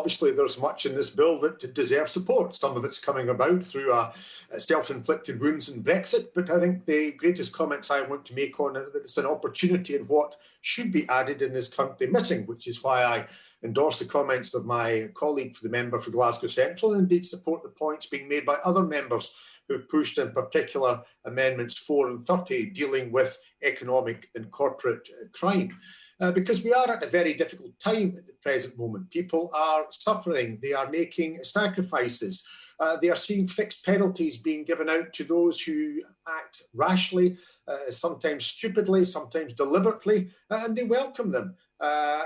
obviously there's much in this bill that deserves support. Some of it's coming about through self-inflicted wounds in Brexit, but I think the greatest comments I want to make on it, that it's an opportunity in what should be added in this country missing, which is why I endorse the comments of my colleague, the member for Glasgow Central, and indeed support the points being made by other members who've pushed in particular amendments 4 and 30 dealing with economic and corporate crime. Because we are at a very difficult time at the present moment. People are suffering, they are making sacrifices, they are seeing fixed penalties being given out to those who act rashly, sometimes stupidly, sometimes deliberately, and they welcome them.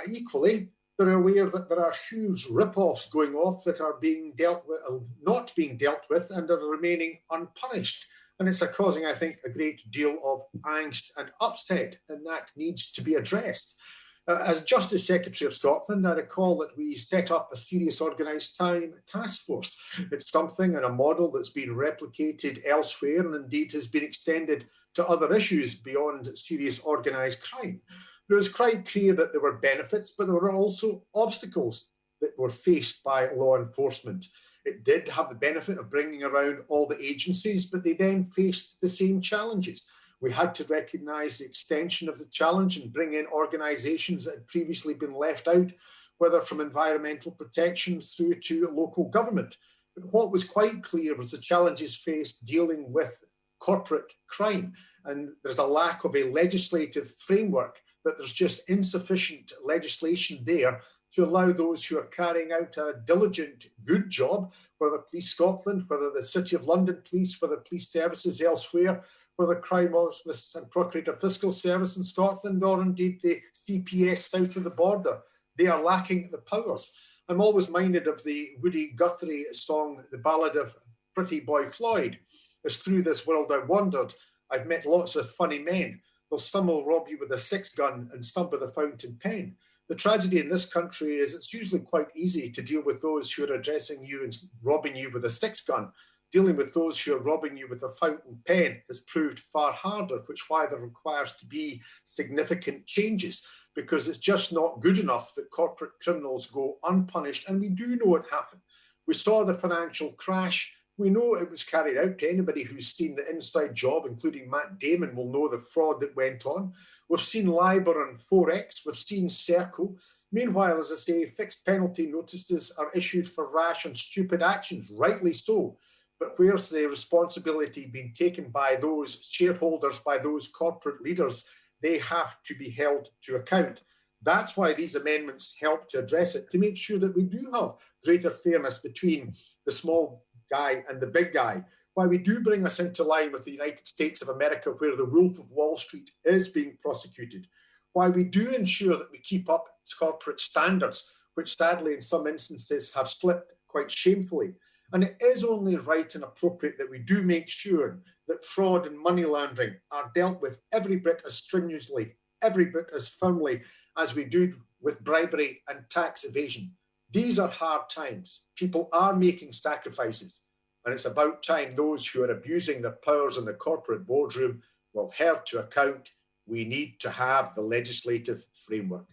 Equally, they're aware that there are huge rip-offs going off that are being dealt with, not being dealt with, and are remaining unpunished. And it's causing, I think, a great deal of angst and upset, and that needs to be addressed. As Justice Secretary of Scotland, I recall that we set up a serious organised crime task force. It's something and a model that's been replicated elsewhere and indeed has been extended to other issues beyond serious organised crime. It was quite clear that there were benefits, but there were also obstacles that were faced by law enforcement. It did have the benefit of bringing around all the agencies, but they then faced the same challenges. We had to recognise the extension of the challenge and bring in organisations that had previously been left out, whether from environmental protection through to local government. But what was quite clear was the challenges faced dealing with corporate crime. And there's a lack of a legislative framework, that there's just insufficient legislation there to allow those who are carrying out a diligent, good job, whether Police Scotland, whether the City of London Police, whether police services elsewhere, whether Crime Office and Procurator Fiscal Service in Scotland, or indeed the CPS south of the border. They are lacking the powers. I'm always minded of the Woody Guthrie song, The Ballad of Pretty Boy Floyd. As through this world I wandered, I've met lots of funny men. Though some will rob you with a 6-gun and some with a fountain pen. The tragedy in this country is it's usually quite easy to deal with those who are addressing you and robbing you with a 6-gun. Dealing with those who are robbing you with a fountain pen has proved far harder, which is why there requires to be significant changes, because it's just not good enough that corporate criminals go unpunished, and we do know it happened. We saw the financial crash. We know it was carried out. To anybody who's seen the inside job, including Matt Damon, will know the fraud that went on. We've seen LIBOR and Forex. We've seen Serco. Meanwhile, as I say, fixed penalty notices are issued for rash and stupid actions, rightly so. But where's the responsibility being taken by those shareholders, by those corporate leaders? They have to be held to account. That's why these amendments help to address it, to make sure that we do have greater fairness between the small guy and the big guy, why we do bring us into line with the United States of America, where the Wolf of Wall Street is being prosecuted, why we do ensure that we keep up corporate standards, which sadly in some instances have slipped quite shamefully. And it is only right and appropriate that we do make sure that fraud and money laundering are dealt with every bit as stringently, every bit as firmly as we do with bribery and tax evasion. These are hard times. People are making sacrifices, and it's about time those who are abusing their powers in the corporate boardroom will held to account. We need to have the legislative framework.